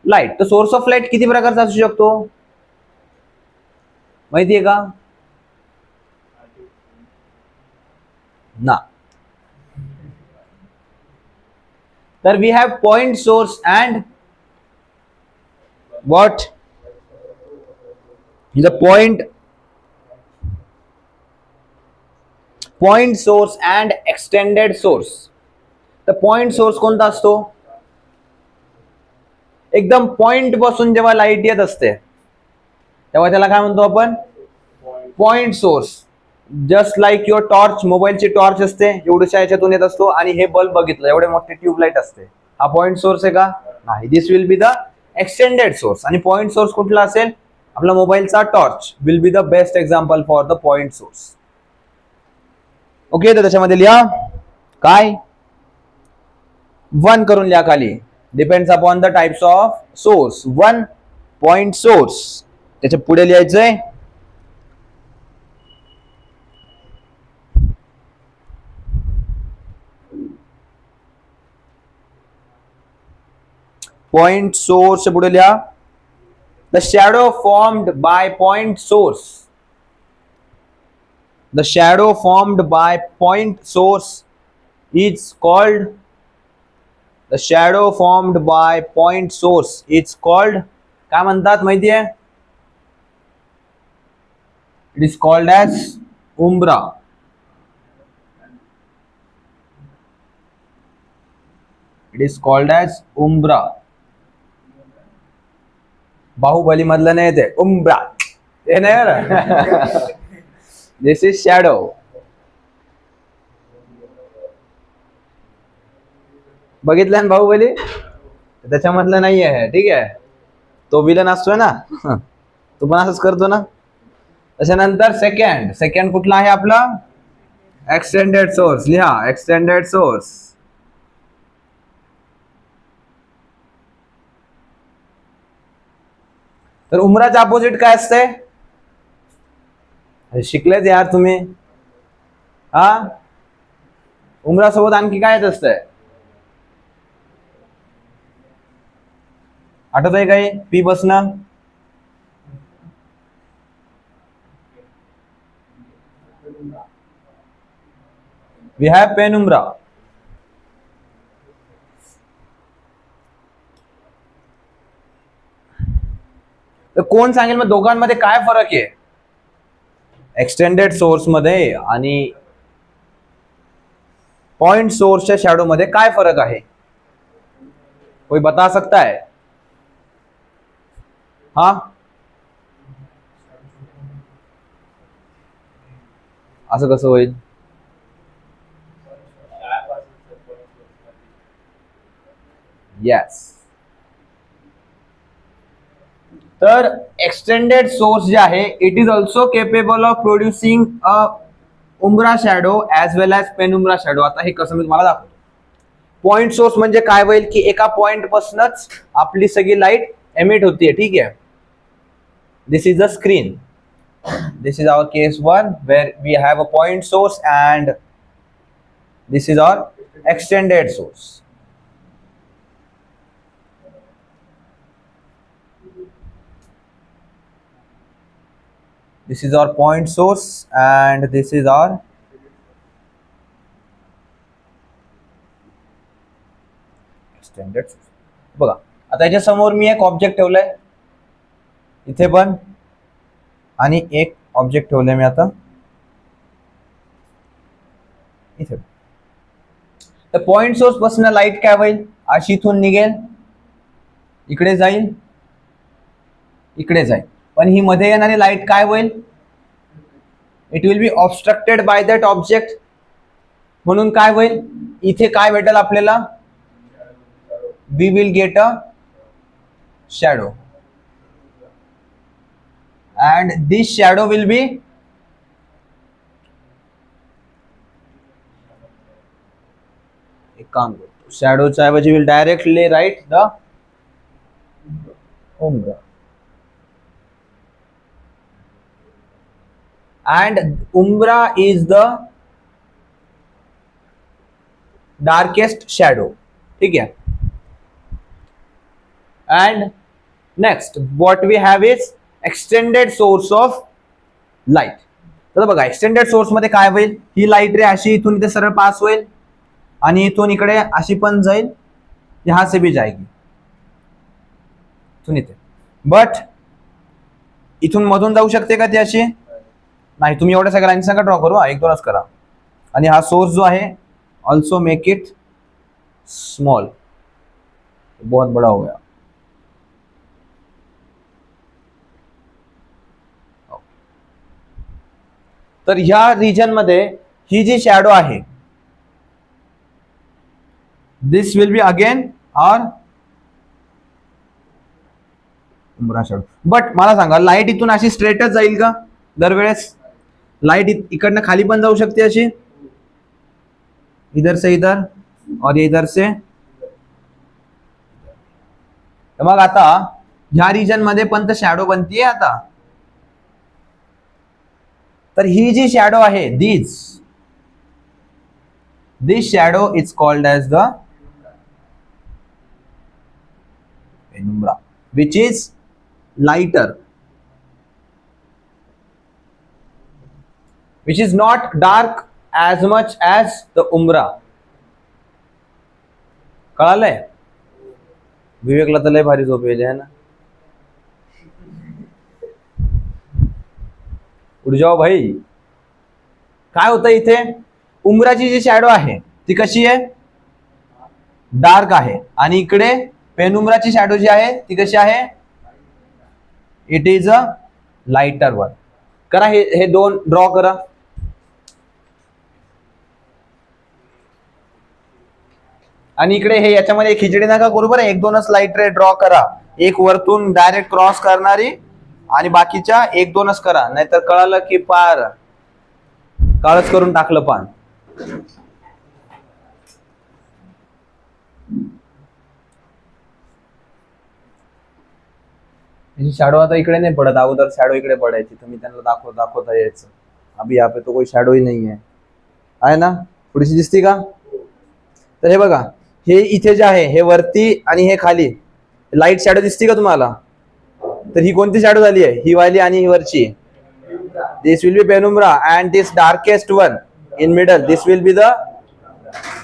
light. तर सोर्स ऑफ लाईट किती प्रकारचा असू शकतो माहितीये का? ना, तर we have point source and what? The point source and extended source. तर पॉइंट सोर्स कोणता असतो? एकदम पॉइंट पासून जेव्हा लाईट येत असते तेव्हा त्याला काय म्हणतो आपण? Point source. Just like your torch, मोबाईलची टॉर्च असते, एवढ्याशा याच्यातून येत असतो, आणि हे बल्ब बघितलं एवढे मोठे ट्यूबलाईट असते, हा पॉइंट सोर्स आहे का? नाही. This will be the extended source. आणि पॉइंट सोर्स कुठला असेल? आपला मोबाईलचा torch will be the best example for the point source. Okay, तर त्याच्यामध्ये लिहा काय? 1 करून लिहा खाली. Depends upon the types of source. 1 point source. त्याच्या पुढे लिहायचंय पॉइंट सोर्स से पुढे लिहा the shadow formed by point source. The shadow formed by point source is called काय म्हणतात माहितीये? It is called as umbra. Baahubali मधलं नाही ते उम्ब्रा, ते नाही बरं. This is shadow. बघितलं ना बाहुबली? त्याच्यामधलं नाही आहे, ठीक आहे. तो विलन असतोय ना, तो पण असंच करतो ना. त्याच्यानंतर सेकंड कुठला आहे आपला? Extended source. लिहा एक्सटेंडेड सोर्स. तर उमराच्या अपोजिट काय असते? शिकलेत यार तुम्ही. हा, उमरा सोबत आणखी काय येत असतंय? आठवतंय काही? पी बसणं. We have penumbra. तर कोण सांगेल मग दोघांमध्ये काय फरक आहे? एक्सटेंडेड सोर्स मध्ये आणि पॉइंट सोर्सच्या शॅडो मध्ये काय फरक आहे? कोई बता सकता है? हा, असं कसं होईल? यस, तर एक्सटेंडेड सोर्स जे आहे it is also capable of producing a उम्ब्रा shadow as well as penumbra shadow. आता हे कसं मी तुम्हाला दाखवतो. पॉइंट सोर्स म्हणजे काय होईल की एका पॉइंट पासूनच आपली सगळी लाईट एमिट होतीये. ठीक आहे. This is the screen. This is our case 1 where we have a point source and this is our extended source. This is our point source and this is our extended source. बघा आता याच्या समोर मी एक object ठेवलाय इथे पण आणि एक ऑब्जेक्ट ठेवलंय मी आता इथे. तर पॉइंट सोर्स पासून लाईट काय होईल अशी इथून निघेल इकडे जाईल इकडे जाईल पण ही मध्ये येणारी लाईट काय होईल it will be obstructed by that object. म्हणून काय होईल इथे काय भेटेल आपल्याला we will get a shadow and this shadow will be एक काम करतो शॅडोच्या ऐवजी will directly write the उम्ब्रा and umbra is the darkest shadow. ठीक है. And next what we have is extended source of light. तर बघा एक्सटेंडेड सोर्स मध्ये काय होईल ही लाईट रे अशी इथून इथे सरळ पास होईल आणि इथून इकडे अशी पण जाईल यहां से भी जाएगी इथून इथे. बट इथून मधून जाऊ शकते का ती अशी नाही. तुम्ही एवढ्या सगळ्या लाईन्स नका ड्रॉ करू. एक दोनच करा आणि हा सोर्स जो आहे ऑल्सो मेक इट स्मॉल. बहुत बड़ा हो गया. तर ह्या रिजन मध्ये ही जी शॅडो आहे दिस विल बी अगेन और उम्ब्रा शॅडो. बट मला सांगा लाईट इथून अशी स्ट्रेटच जाईल का दरवेळेस लाईट इकडनं खाली पण जाऊ शकते अशी इधर से इधर और ये इधर से. मग आता ह्या रिजन मध्ये पण तर शॅडो बनतीये आता. तर ही जी शॅडो आहे this shadow is called as the penumbra which is lighter which is not dark as much as the umbra. कळालंय. विवेकला तर लय भारी झोप येते है ना. उठ जाओ भाई. काय होतं इथे उंबराची जी शॅडो आहे ती कशी आहे डार्क आहे आणि इकडे पेनुम्ब्राची शॅडो जी आहे ती कशी आहे it is a lighter one. करा हे दोन ड्रॉ करा. आणि इकडे हे याच्यामध्ये खिचडी नका करू बरं. एक दोनच लाईट रे ड्रॉ करा. एक वरतून डायरेक्ट क्रॉस करणारी आणि बाकीच्या एक दोनच करा नाहीतर कळालं की पार काळच करून टाकलं पान. शॅडो आता इकडे नाही पडत. अगोदर शॅडो इकडे पडायची तर मी त्यांना दाखवता यायचं. अभी यहाँ पे तो कोई शॅडो ही नहीं आहे ना. थोडीशी दिसती का. तर हे बघा हे इथे जे आहे हे वरती आणि हे खाली लाईट शॅडो दिसती का तुम्हाला. तर ही कोणती शॅडो झाली आहे ही वाली आणि ही वरची. This will be penumbra and this darkest one in middle this will be the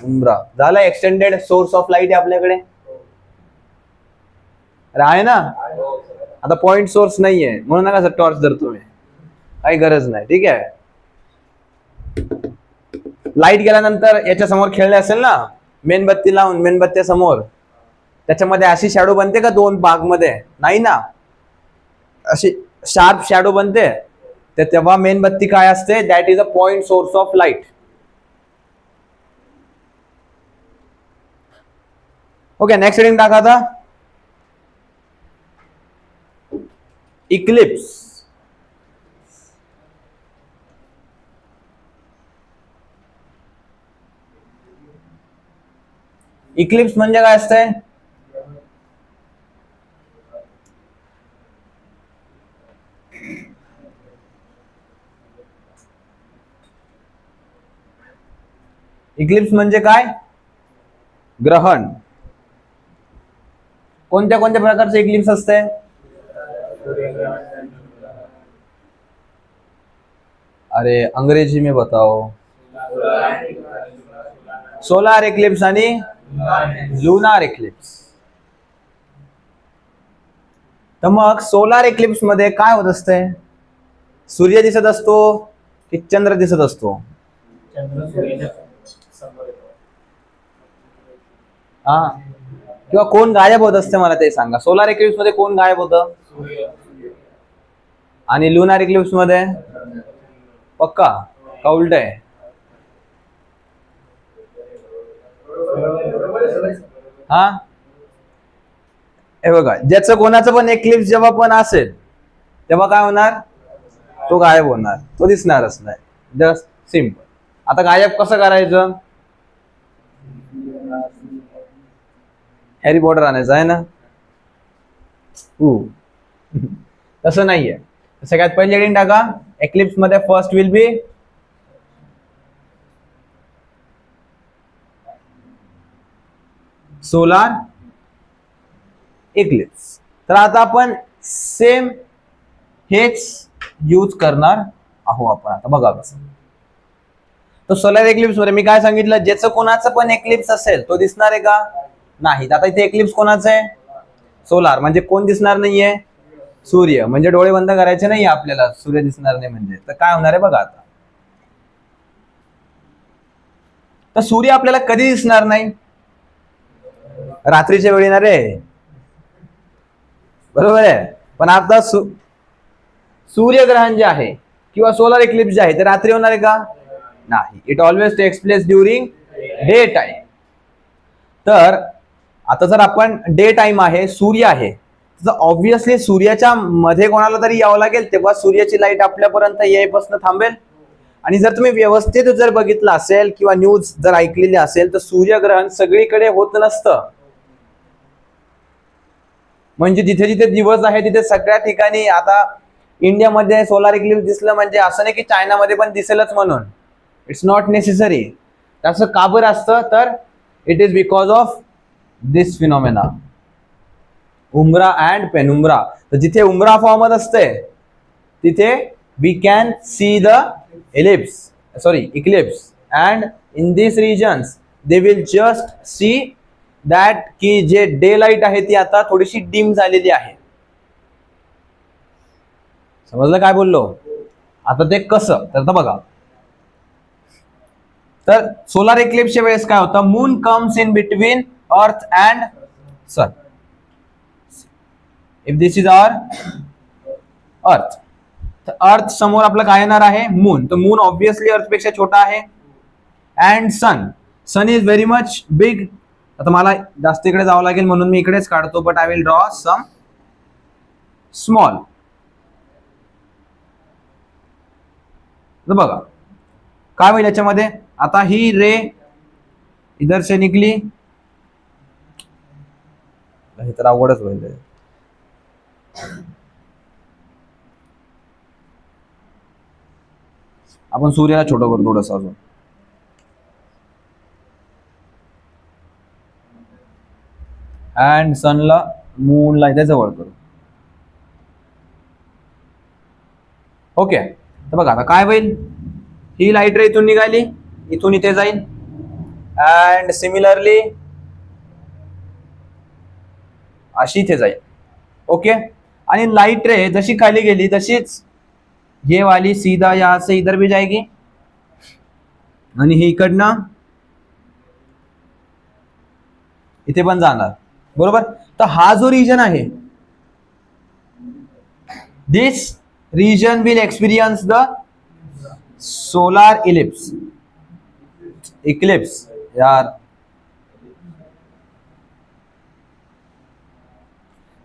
उम्ब्रा. झाला एक्सटेंडेड सोर्स ऑफ लाईट आहे आपल्याकडे. आहे ना. आता पॉइंट सोर्स नाहीये म्हणून नका सर टॉर्च धरतो मी. काही गरज नाही. ठीक आहे. लाईट गेल्यानंतर याच्या समोर खेळले असेल ना मेणबत्ती लावून मेणबत्त्या समोर त्याच्यामध्ये अशी शॅडो बनते का दोन भाग मध्ये नाही ना. अशी शार्प शॅडो बनते. तर तेव्हा मेणबत्ती काय असते that is a point source of light. Okay next reading दाखवा आता. इक्लिप्स. इक्लिप्स म्हणजे काय असतंय? इक्लिप्स म्हणजे काय? ग्रहण. कोणत्या कोणत्या प्रकारचे इक्लिप्स असते? अरे अंग्रेजी में बताओ. सोलार इक्लिप्स आणि लुनार इक्लिप्स. तर मग सोलार इक्लिप्स मध्ये काय होत असते? सूर्य दिसत असतो की चंद्र दिसत असतो? हा, किंवा कोण गायब होत असते मला ते सांगा. सोलार इक्लिप्स मध्ये कोण गायब होतं? आणि लुनार इक्लिप्स मध्ये? पक्का का उलट आहे? हा, हे बघा, ज्याचं कोणाचं पण इक्लिप्स जेव्हा पण असेल तेव्हा काय होणार? तो गायब होणार, तो दिसणारच नाही. Just simple. आता गायब कसं करायचं? हॅरी पॉटर आणायचं आहे ना. तसं नाहीये. सगळ्यात पहिले हेडिंग टाका. इक्लिप्स मध्ये first will be solar Eclipse. तर आता आपण सेम हेच यूज करणार आहो आपण. आता बघा कसं. तर सोलार इक्लिप्स मध्ये मी काय सांगितलं? ज्याचं कोणाचं पण इक्लिप्स असेल तो दिसणार आहे का? नाही. आता इथे इक्लिप्स कोणाचं आहे? सोलार. म्हणजे कोण दिसणार नाहीये? सूर्य. म्हणजे डोळे बंद करायचे नाही आपल्याला, सूर्य दिसणार नाही म्हणजे. तर काय होणार आहे बघा आता. तर सूर्य आपल्याला कधी दिसणार नाही? रात्रीच्या वेळी ना रे, बरोबर आहे. पण आता सूर्यग्रहण जे आहे किंवा सोलार इक्लिप्स जे आहे ते रात्री होणार आहे का? नाही. It always takes place during day time. तर आता जर आपण डे टाइम आहे, सूर्य आहे, तर ऑब्विसली सूर्याच्या मध्ये कोणाला तरी यावं लागेल, तेव्हा सूर्याची लाईट आपल्यापर्यंत येईपासून थांबेल. आणि जर तुम्ही व्यवस्थित जर बघितलं असेल किंवा न्यूज जर ऐकलेली असेल तर सूर्यग्रहण सगळीकडे होत नसतं. म्हणजे जिथे जिथे दिवस आहे तिथे सगळ्या ठिकाणी. आता इंडियामध्ये सोलार इक्लिप्स दिसलं म्हणजे असं नाही की चायनामध्ये पण दिसेलच म्हणून. It's not necessary. त्याचं का बरं असतं? तर it is because of this phenomena, umbra and penumbra. तर जिथे उम्रा फॉर्मत असते तिथे we can see the eclipse, and in this regions they will just see that की जे डे लाईट आहे ती आता थोडीशी डिम झालेली आहे. समजलं काय बोललो? आता ते कसं? तर बघा. तर सोलार इक्लिप्सच्या वेळेस काय होतं? Moon comes in between earth and sun. If this is our earth, तर अर्थ समोर आपलं काय येणार आहे? मून. तर मून ऑब्विसली अर्थ पेक्षा छोटा आहे. And sun is very much big. आता मला जास्त इकडे जावं लागेल म्हणून मी इकडेच काढतो, but I will draw some small. बघा काय होईल याच्यामध्ये. आता ही रे इधर से निकली, हे तर अवघडच होईल. आपण सूर्याला छोटं करतो थोडस अजून. अँड सनला, मूनला इथे जवळ करू. ओके. तर बघा आता काय होईल. ही लाईट रे इथून निघाली, इथून इथे जाईल, अँड सिमिलरली अशी इथे जाईल. ओके. आणि लाईट रे जशी खाली गेली तशीच ये वाली सीधा यहां से इधर भी जाएगी आणि ही इकडनं इथे पण जाणार. बरोबर. तर हा जो रिजन आहे, this region will experience the solar eclipse यार.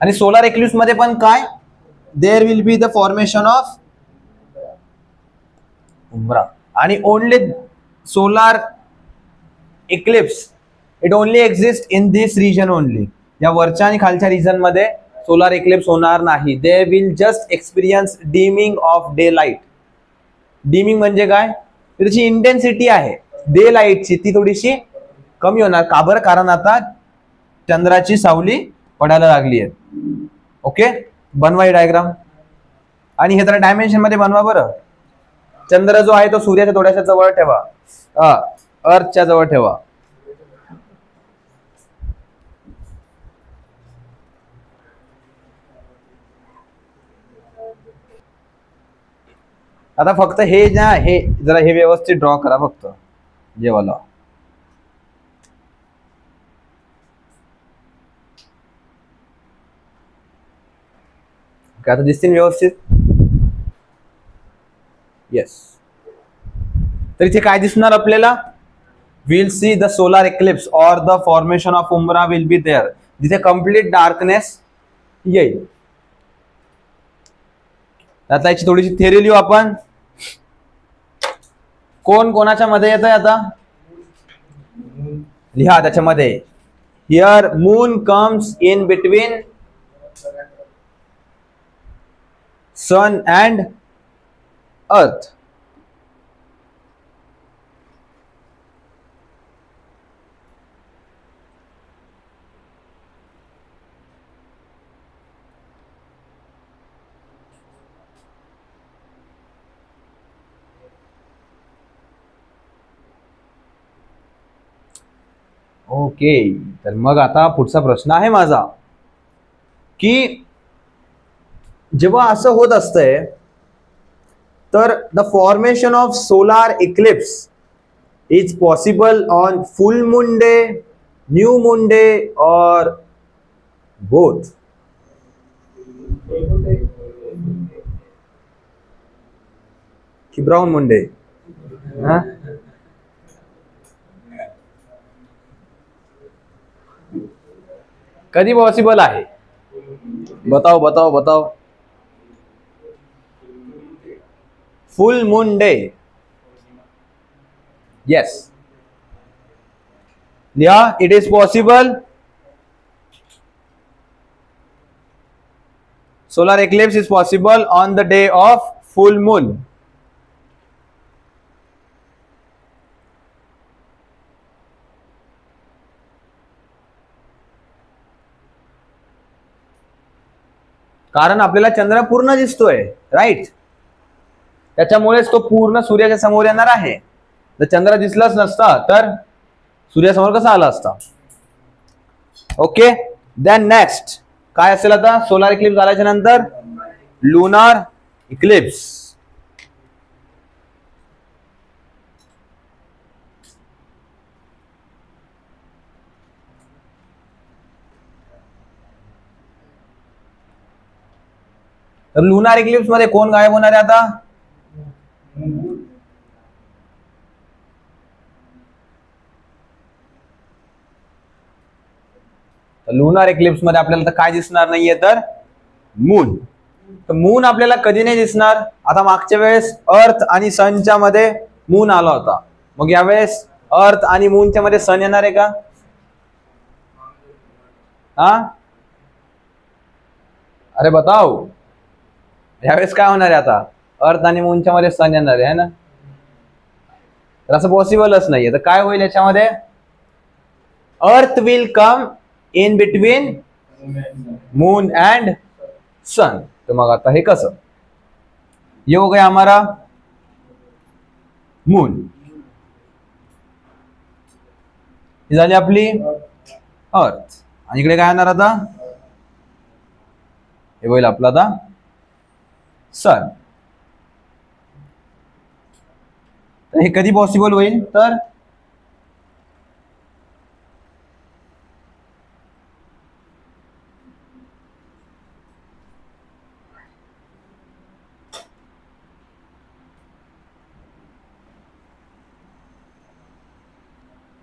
आणि सोलार इक्लिप्स मध्ये पण काय there will be the formation of umbra. आणि only solar eclipse it only exist in this region only. या वरच्या आणि खालच्या रिजन मध्ये सोलार इक्लिप्स होणार नाही. दे will just experience dimming of day light. Dimming म्हणजे काय, त्याची इंटेन्सिटी आहे डे लाईटची ती थोडीशी कमी होणार. का बरं, कारण आता चंद्राची सावली पडायला लागली आहे. ओके, बनवा ही डायग्राम. आणि हे तर डायमेन्शन मध्ये बनवा बरं. चंद्र जो आहे तो सूर्याच्या थोड्याशा जवळ ठेवा, अर्थच्या जवळ ठेवा. आता फक्त हे ना, हे जरा हे व्यवस्थित ड्रॉ करा फक्त जेवाला. आता दिसतील व्यवस्थित. येस. तर इथे काय दिसणार आपल्याला, will see the solar Eclipse or the formation of उम्रा विल बी देअर. जिथे कंप्लीट डार्कनेस येईल. आता याची थोडीशी थेरी लिहू आपण. कोण कोणाच्या मध्ये येत आहे आता लिहा त्याच्यामध्ये. Here moon comes in between sun and earth. Okay, तर मग आता पुढचा प्रश्न आहे माझा की जेव्हा असं होत असतंय तर the formation of solar Eclipse is possible on full moon day, new moon day और बोथ. की ब्राउन मून डे. कधी पॉसिबल आहे, बताओ बताओ बताओ. Full moon day. yes, yeah, it is possible. Solar eclipse is possible on the day of full moon. कारण आपल्याला चंद्र पूर्ण दिसतोय, राईट. त्याच्यामुळेच तो पूर्ण सूर्याच्या समोर येणार आहे. जर चंद्र दिसलाच नसता तर सूर्यासमोर कसा आला असता. ओके, देन नेक्स्ट काय असेल आता सोलार इक्लिप्स झाल्याच्या नंतर लुनार इक्लिप्स. तर लुनार इक्लिप्स मध्ये कोण गायब होणार आहे आता, लुनार इक्लिप्स मध्ये आपल्याला तर काय दिसणार नाहीये तर मून. तर मून आपल्याला कधी नाही दिसणार. आता मागच्या वेळेस अर्थ आणि सनच्या मध्ये मून आला होता, मग यावेळेस अर्थ आणि मूनच्या मध्ये सन येणार आहे का. हा, अरे बताओ यावेळेस काय होणार आहे आता, अर्थ आणि मूनच्या मध्ये सन येणार आहे ना. तर असं पॉसिबलच नाहीये. तर काय होईल याच्यामध्ये, earth will come in between moon and sun. तो मग आता हे कसं, ये हो गया हमारा मून. ही झाली आपली अर्थ. आणि इकडे काय येणार आता, हे होईल आपला आता सन. तर हे कधी पॉसिबल होईल तर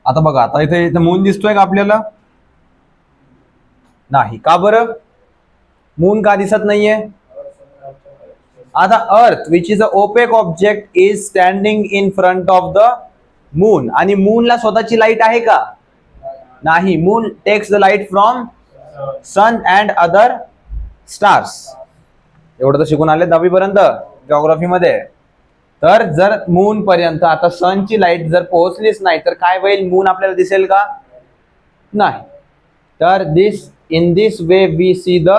आता बघा, आता इथे मून दिसतोय का आपल्याला, नाही. का बरं मून का दिसत नाहीये, आता earth which is a opaque object is standing in front of the moon, आणि मूनला स्वतःची लाईट आहे का? नाही. Moon takes the light from sun and other stars. एवढं तर शिकून आले 10वी पर्यंत जॉग्राफी मध्ये. तर जर मून पर्यंत आता सनची लाईट जर पोहोचलीच नाही तर काय होईल? मून आपल्याला दिसेल का? नाही. तर in this way we see the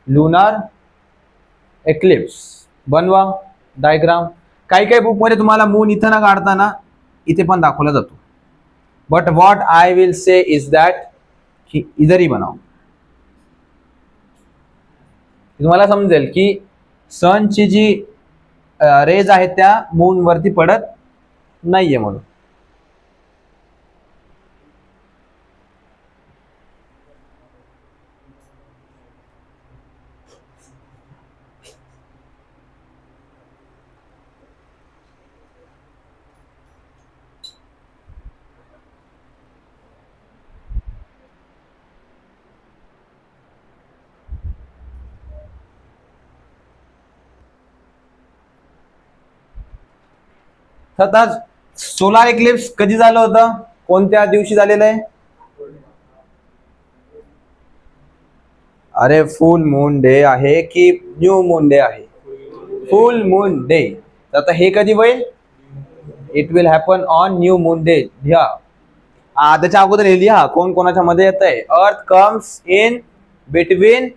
lunar eclipse. बनवा डायग्राम. काही काही बुक मध्ये तुम्हाला मून इथं ना काढताना इथे पण दाखवला जातो. But what I will say is that की इधरही बनाव. तुम्हाला समजेल की सनची जी रेज आहेत त्या मून वरती पडत नाहीये म्हणून. आता सोलार इक्लिप्स कधी झालं होतं? कोणत्या दिवशी झालेलं आहे? अरे फुल मून डे आहे की न्यू मून डे आहे? Full moon day. आता हे कधी होईल? It will happen on new moon day. लिहा. त्याच्या अगोदर हे लिहा कोण कोणाच्या मध्ये येत आहे. Earth comes in between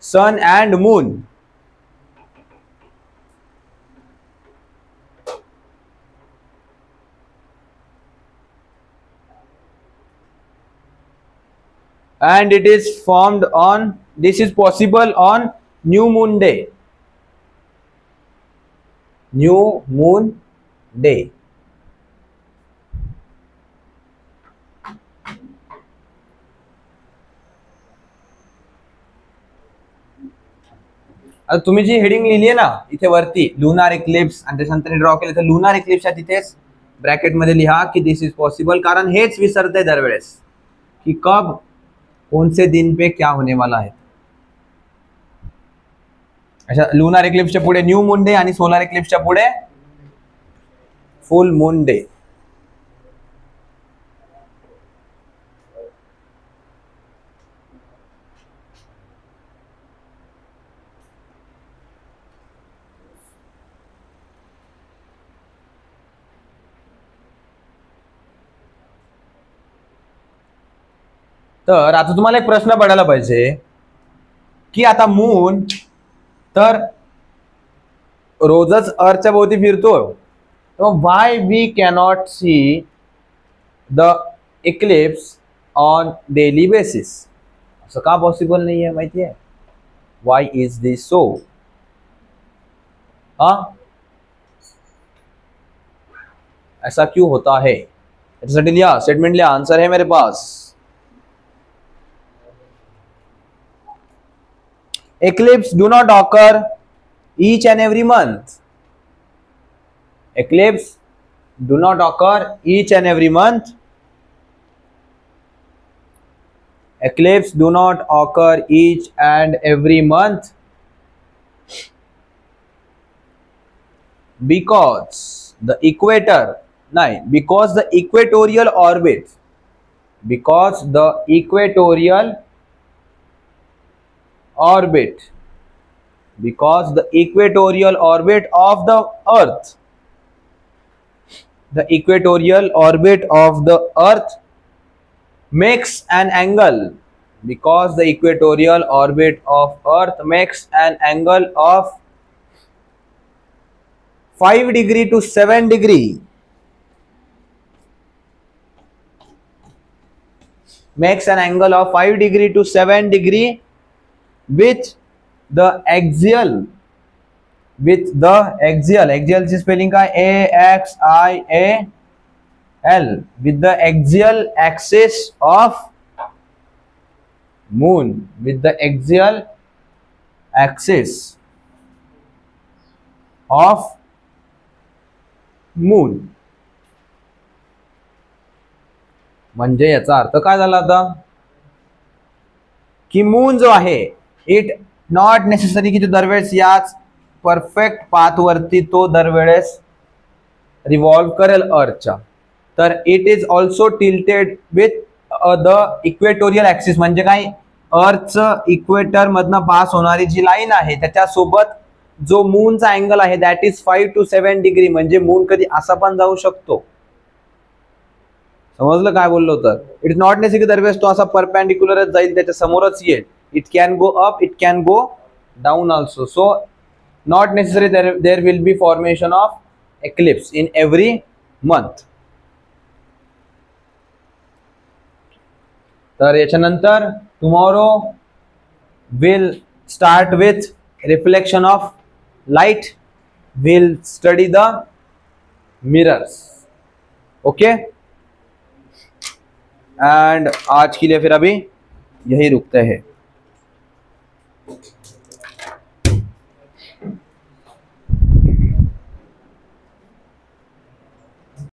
sun and moon. And it is formed on, this is possible on new moon day. New moon day. आता तुम्ही जी हेडिंग लिहिली आहे ना इथे वरती लुनार इक्लिप्स आणि त्याच्यानंतर ड्रॉ केलं तर लुनार इक्लिप्सच्या तिथेच ब्रॅकेट मध्ये लिहा की दिस इज पॉसिबल. कारण हेच विसरते दरवेळेस की कब कौन से दिन पे क्या होने वाला है. अच्छा, लुनार इक्लिप्सच्या पुढे न्यू मून डे आणि सोलार इक्लिप्सच्या पुढे फुल मून डे. तर आता तुम्हाला एक प्रश्न पडायला पाहिजे की आता मून तर रोजच अर्थच्या भोवती फिरतो, तर why we cannot see the eclipse on daily basis. असं का पॉसिबल नाही आहे माहिती आहे? Why is this so? ऐसा क्यों होता है? याच्यासाठी लिहा, स्टेटमेंट लिहा, आंसर है मेरे पास. Eclipse do not occur each and every month. Eclipse do not occur each and every month. Eclipse do not occur each and every month because the equator, because the equatorial orbit, because the equatorial orbit, because the equatorial orbit of the earth, the equatorial orbit of the earth makes an angle, because the equatorial orbit of earth makes an angle of 5 degree to 7 degree, makes an angle of 5 degree to 7 degree with the axial, axial ची spelling काय? AXIAL, with the axial axis of moon, with the axial axis of moon. म्हणजे याचा अर्थ काय झाला आता की moon जो आहे इट नॉट नेसेसरी की तो दरवेळेस याच परफेक्ट पाथ वरती तो दरवेळेस रिव्हॉल्व करेल अर्थच्या. तर it is also tilted with the equatorial axis. म्हणजे काय, अर्थचं इक्वेटर मधनं पास होणारी जी लाईन आहे त्याच्यासोबत जो मूनचा अँगल आहे दॅट इज 5 to 7 डिग्री. म्हणजे मून कधी असा पण जाऊ शकतो. समजलं काय बोललो? तर इट इज नॉट नेसेसरी दरवेळेस तो असा परपेंडिक्युलरच जाईल, त्याच्या समोरच येईल. It can go up, it can go down also. So not necessary there will be formation of eclipse in every month. तर याच्यानंतर tomorrow will start with reflection of light. Will study the mirrors. Okay, and आज के लिए फिर अभी यही रुकते हैं.